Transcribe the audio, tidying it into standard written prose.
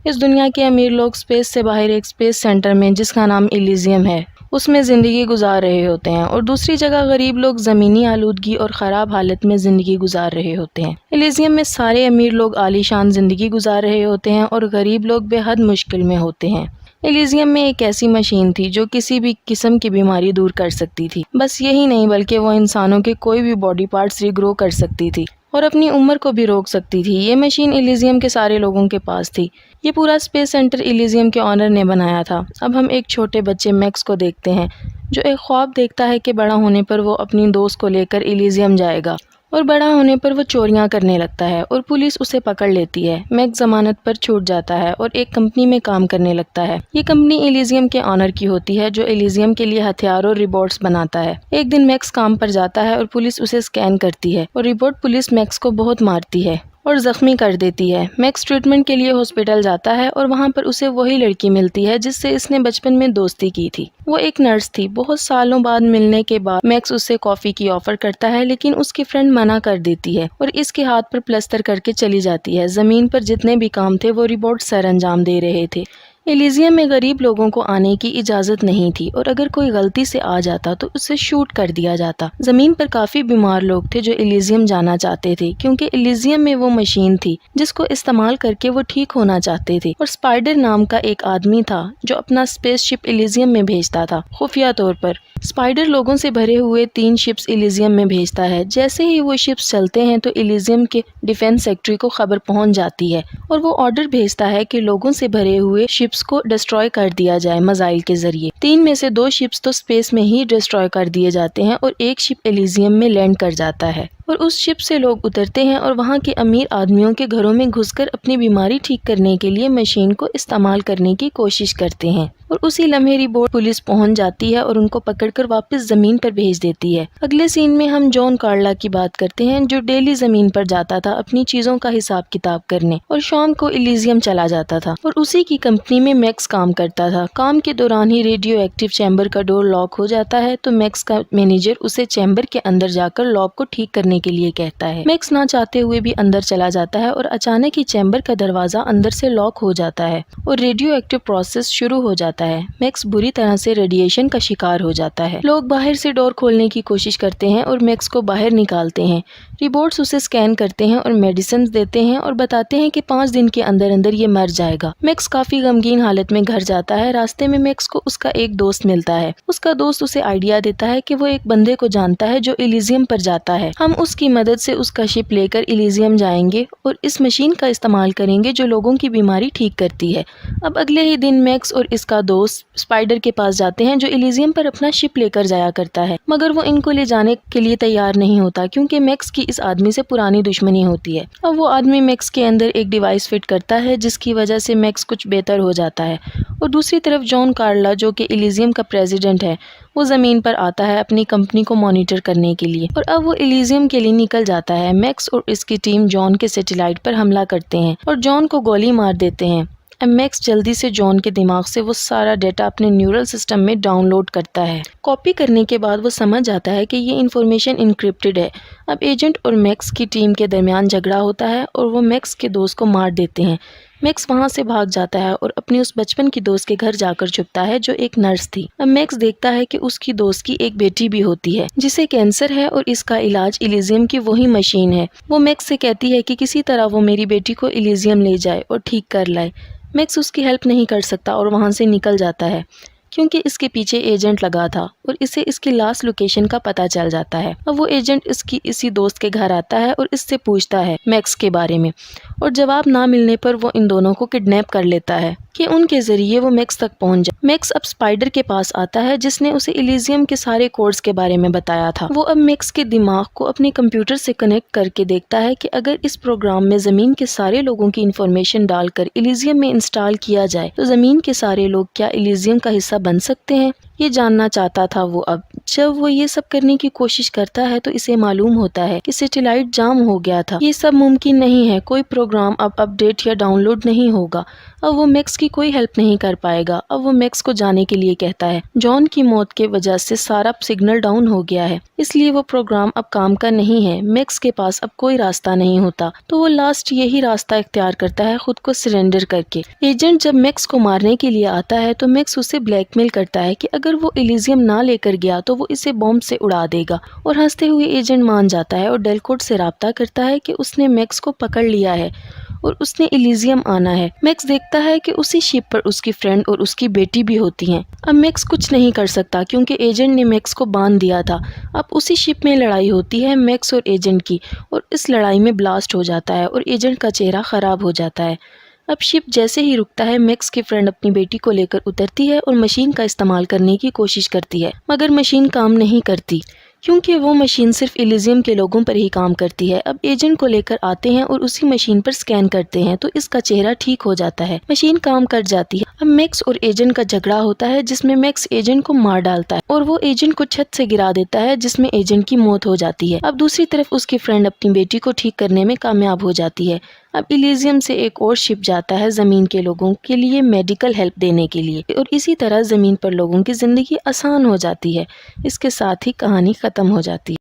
اس دنیا کے امیر لوگ اسپیس سے باہر ایک اسپیس سینٹر میں جس کا نام ایلیزیم ہے اس میں زندگی گزار رہے ہوتے ہیں، اور دوسری جگہ غریب لوگ زمینی آلودگی اور خراب حالت میں زندگی گزار رہے ہوتے ہیں۔ ایلیزیم میں سارے امیر لوگ عالی شان زندگی گزار رہے ہوتے ہیں اور غریب لوگ بے حد مشکل میں ہوتے ہیں۔ ایلیزیم میں ایک ایسی مشین تھی جو کسی بھی قسم کی بیماری دور کر سکتی تھی۔ بس یہی نہیں بلکہ وہ انسانوں کے کوئی بھی باڈی پارٹس ریگرو کر سکتی تھی اور اپنی عمر کو بھی روک سکتی تھی۔ یہ مشین ایلیزیم کے سارے لوگوں کے پاس تھی۔ یہ پورا اسپیس سینٹر ایلیزیم کے آنر نے بنایا تھا۔ اب ہم ایک چھوٹے بچے میکس کو دیکھتے ہیں جو ایک خواب دیکھتا ہے کہ بڑا ہونے پر وہ اپنی دوست کو لے کر ایلیزیم جائے گا، اور بڑا ہونے پر وہ چوریاں کرنے لگتا ہے اور پولیس اسے پکڑ لیتی ہے۔ میکس ضمانت پر چھوٹ جاتا ہے اور ایک کمپنی میں کام کرنے لگتا ہے۔ یہ کمپنی ایلیزیم کے آنر کی ہوتی ہے جو ایلیزیم کے لیے ہتھیار اور روبوٹس بناتا ہے۔ ایک دن میکس کام پر جاتا ہے اور پولیس اسے اسکین کرتی ہے اور روبوٹ پولیس میکس کو بہت مارتی ہے اور زخمی کر دیتی ہے۔ میکس ٹریٹمنٹ کے لیے ہاسپٹل جاتا ہے اور وہاں پر اسے وہی لڑکی ملتی ہے جس سے اس نے بچپن میں دوستی کی تھی۔ وہ ایک نرس تھی۔ بہت سالوں بعد ملنے کے بعد میکس اسے کافی کی آفر کرتا ہے، لیکن اس کی فرینڈ منع کر دیتی ہے اور اس کے ہاتھ پر پلسٹر کر کے چلی جاتی ہے۔ زمین پر جتنے بھی کام تھے وہ روبوٹ سر انجام دے رہے تھے۔ ایلیزیم میں غریب لوگوں کو آنے کی اجازت نہیں تھی اور اگر کوئی غلطی سے آ جاتا تو اسے شوٹ کر دیا جاتا۔ زمین پر کافی بیمار لوگ تھے جو ایلیزیم جانا چاہتے تھے کیونکہ ایلیزیم میں وہ مشین تھی جس کو استعمال کر کے وہ ٹھیک ہونا چاہتے تھے۔ اور اسپائڈر نام کا ایک آدمی تھا جو اپنا اسپیس شپ ایلیزیم میں بھیجتا تھا خفیہ طور پر۔ اسپائڈر لوگوں سے بھرے ہوئے 3 شپس ایلیزیم میں بھیجتا ہے۔ جیسے ہی وہ شپس چلتے ہیں تو ایلیزیم کے ڈیفنس سیکٹری کو خبر پہنچ جاتی ہے اور وہ آرڈر بھیجتا ہے کہ لوگوں سے بھرے ہوئے شپس کو ڈسٹروائے کر دیا جائے میزائل کے ذریعے۔ 3 میں سے 2 شپس تو اسپیس میں ہی ڈسٹروائے کر دیے جاتے ہیں اور ایک شپ ایلیزیم میں لینڈ کر جاتا ہے، اور اس شپ سے لوگ اترتے ہیں اور وہاں کے امیر آدمیوں کے گھروں میں گھس کر اپنی بیماری ٹھیک کرنے کے لیے مشین کو استعمال کرنے کی کوشش کرتے ہیں، اور اسی لمحے رپورٹ پولیس پہنچ جاتی ہے اور ان کو پکڑ کر واپس زمین پر بھیج دیتی ہے۔ اگلے سین میں ہم جان کارلا کی بات کرتے ہیں جو ڈیلی زمین پر جاتا تھا اپنی چیزوں کا حساب کتاب کرنے، اور شام کو ایلیزیم چلا جاتا تھا اور اسی کی کمپنی میں میکس کام کرتا تھا۔ کام کے دوران ہی ریڈیو ایکٹیو چیمبر کا ڈور لاک ہو جاتا ہے تو میکس کا مینیجر اسے چیمبر کے اندر جا کر لاک کو ٹھیک کرنے کے لیے کہتا ہے۔ میکس نہ چاہتے ہوئے بھی اندر چلا جاتا ہے اور اچانک ہی چیمبر کا دروازہ اندر سے لاک ہو جاتا ہے اور ریڈیو ایکٹیو پروسیس شروع ہو جاتا ہے۔ میکس بری طرح سے ریڈیشن کا شکار ہو جاتا ہے۔ لوگ باہر سے ڈور کھولنے کی کوشش کرتے ہیں اور میکس کو باہر نکالتے ہیں۔ رپورٹس اسے اسکین کرتے ہیں اور میڈیسنز دیتے ہیں اور بتاتے ہیں کہ 5 دن کے اندر اندر یہ مر جائے گا۔ میکس کافی غمگین حالت میں گھر جاتا ہے۔ راستے میں میکس کو اس کا ایک دوست ملتا ہے۔ اس کا دوست اسے آئیڈیا دیتا ہے کہ وہ ایک بندے کو جانتا ہے جو ایلیزیم پر جاتا ہے۔ ہم اس کی مدد سے اس کا شپ لے کر ایلیزیم جائیں گے اور اس مشین کا استعمال کریں گے جو لوگوں کی بیماری ٹھیک کرتی ہے۔ اب اگلے ہی دن میکس اور اس کا دوست اسپائڈر کے پاس جاتے ہیں جو ایلیزیم پر اپنا شپ لے کر جایا کرتا ہے، مگر وہ ان کو لے جانے کے لیے تیار نہیں ہوتا کیونکہ میکس کی اس آدمی سے پرانی دشمنی ہوتی ہے۔ اب وہ آدمی میکس کے اندر ایک ڈیوائس فٹ کرتا ہے جس کی وجہ سے میکس کچھ بہتر ہو جاتا ہے، اور دوسری طرف جان کارلا جو کہ ایلیزیم کا پریزیڈنٹ ہے وہ زمین پر آتا ہے اپنی کمپنی کو مانیٹر کرنے کے لیے، اور اب وہ ایلیزیم کے لیے نکل جاتا ہے۔ میکس اور اس کی ٹیم جان کے سیٹلائٹ پر حملہ کرتے ہیں اور جان کو گولی مار دیتے ہیں۔ اب میکس جلدی سے جان کے دماغ سے وہ سارا ڈیٹا اپنے نیورل سسٹم میں ڈاؤن لوڈ کرتا ہے۔ کاپی کرنے کے بعد وہ سمجھ جاتا ہے کہ یہ انفارمیشن انکرپٹڈ ہے۔ اب ایجنٹ اور میکس کی ٹیم کے درمیان جھگڑا ہوتا ہے اور وہ میکس کے دوست کو مار دیتے ہیں۔ میکس وہاں سے بھاگ جاتا ہے اور اپنی اس بچپن کی دوست کے گھر جا کر چھپتا ہے جو ایک نرس تھی۔ اب میکس دیکھتا ہے کہ اس کی دوست کی ایک بیٹی بھی ہوتی ہے جسے کینسر ہے اور اس کا علاج ایلیزیم کی وہی مشین ہے۔ وہ میکس سے کہتی ہے کہ کسی طرح وہ میری بیٹی کو ایلیزیم لے جائے اور ٹھیک کر لائے۔ میکس اس کی ہیلپ نہیں کر سکتا اور وہاں سے نکل جاتا ہے کیونکہ اس کے پیچھے ایجنٹ لگا تھا اور اسے اس کی لاسٹ لوکیشن کا پتہ چل جاتا ہے۔ اب وہ ایجنٹ اس کی اسی دوست کے گھر آتا ہے اور اس سے پوچھتا ہے میکس کے بارے میں، اور جواب نہ ملنے پر وہ ان دونوں کو کڈنیپ کر لیتا ہے کہ ان کے ذریعے وہ میکس تک پہنچ جائے۔ میکس اب اسپائڈر کے پاس آتا ہے جس نے اسے ایلیزیم کے سارے کوڈز کے بارے میں بتایا تھا۔ وہ اب میکس کے دماغ کو اپنے کمپیوٹر سے کنیکٹ کر کے دیکھتا ہے کہ اگر اس پروگرام میں زمین کے سارے لوگوں کی انفارمیشن ڈال کر ایلیزیم میں انسٹال کیا جائے تو زمین کے سارے لوگ کیا ایلیزیم کا حصہ بن سکتے ہیں۔ یہ جاننا چاہتا تھا وہ اب جب وہ یہ سب کرنے کی کوشش کرتا ہے تو اسے معلوم ہوتا ہے کہ سیٹلائٹ جام ہو گیا تھا۔ یہ سب ممکن نہیں ہے، کوئی پروگرام اب اپڈیٹ یا ڈاؤن لوڈ نہیں ہوگا۔ اب وہ میکس کی کوئی ہیلپ نہیں کر پائے گا۔ اب وہ میکس کو جانے کے لیے کہتا ہے۔ جان کی موت کی وجہ سے سارا سگنل ڈاؤن ہو گیا ہے، اس لیے وہ پروگرام اب کام کا نہیں ہے۔ میکس کے پاس اب کوئی راستہ نہیں ہوتا تو وہ لاسٹ یہی راستہ اختیار کرتا ہے، خود کو سرنڈر کر کے۔ ایجنٹ جب میکس کو مارنے کے لیے آتا ہے تو میکس اسے بلیک میل کرتا ہے کہ اگر وہ ایلیزیم نہ لے کر گیا تو وہ اسے بم سے اڑا دے گا، اور ہنستے ہوئے ایجنٹ مان جاتا ہے اور ڈیلکوٹ سے رابطہ کرتا ہے کہ اس نے میکس کو پکڑ لیا ہے اور اس نے ایلیزیم آنا ہے۔ میکس دیکھتا ہے کہ اسی شپ پر اس کی فرینڈ اور اس کی بیٹی بھی ہوتی ہیں۔ اب میکس کچھ نہیں کر سکتا کیونکہ ایجنٹ نے میکس کو باندھ دیا تھا۔ اب اسی شپ میں لڑائی ہوتی ہے میکس اور ایجنٹ کی، اور اس لڑائی میں بلاسٹ ہو جاتا ہے اور ایجنٹ کا چہرہ خراب ہو جاتا ہے۔ اب شپ جیسے ہی رکتا ہے میکس کی فرینڈ اپنی بیٹی کو لے کر اترتی ہے اور مشین کا استعمال کرنے کی کوشش کرتی ہے، مگر مشین کام نہیں کرتی کیونکہ وہ مشین صرف ایلیزیم کے لوگوں پر ہی کام کرتی ہے۔ اب ایجنٹ کو لے کر آتے ہیں اور اسی مشین پر سکین کرتے ہیں تو اس کا چہرہ ٹھیک ہو جاتا ہے، مشین کام کر جاتی ہے۔ اب میکس اور ایجنٹ کا جھگڑا ہوتا ہے جس میں میکس ایجنٹ کو مار ڈالتا ہے اور وہ ایجنٹ کو چھت سے گرا دیتا ہے جس میں ایجنٹ کی موت ہو جاتی ہے۔ اب دوسری طرف اس کی فرینڈ اپنی بیٹی کو ٹھیک کرنے میں کامیاب ہو جاتی ہے۔ اب ایلیزیم سے ایک اور شپ جاتا ہے زمین کے لوگوں کے لیے میڈیکل ہیلپ دینے کے لیے، اور اسی طرح زمین پر لوگوں کی زندگی آسان ہو جاتی ہے۔ اس کے ساتھ ہی کہانی ختم ہو جاتی ہے۔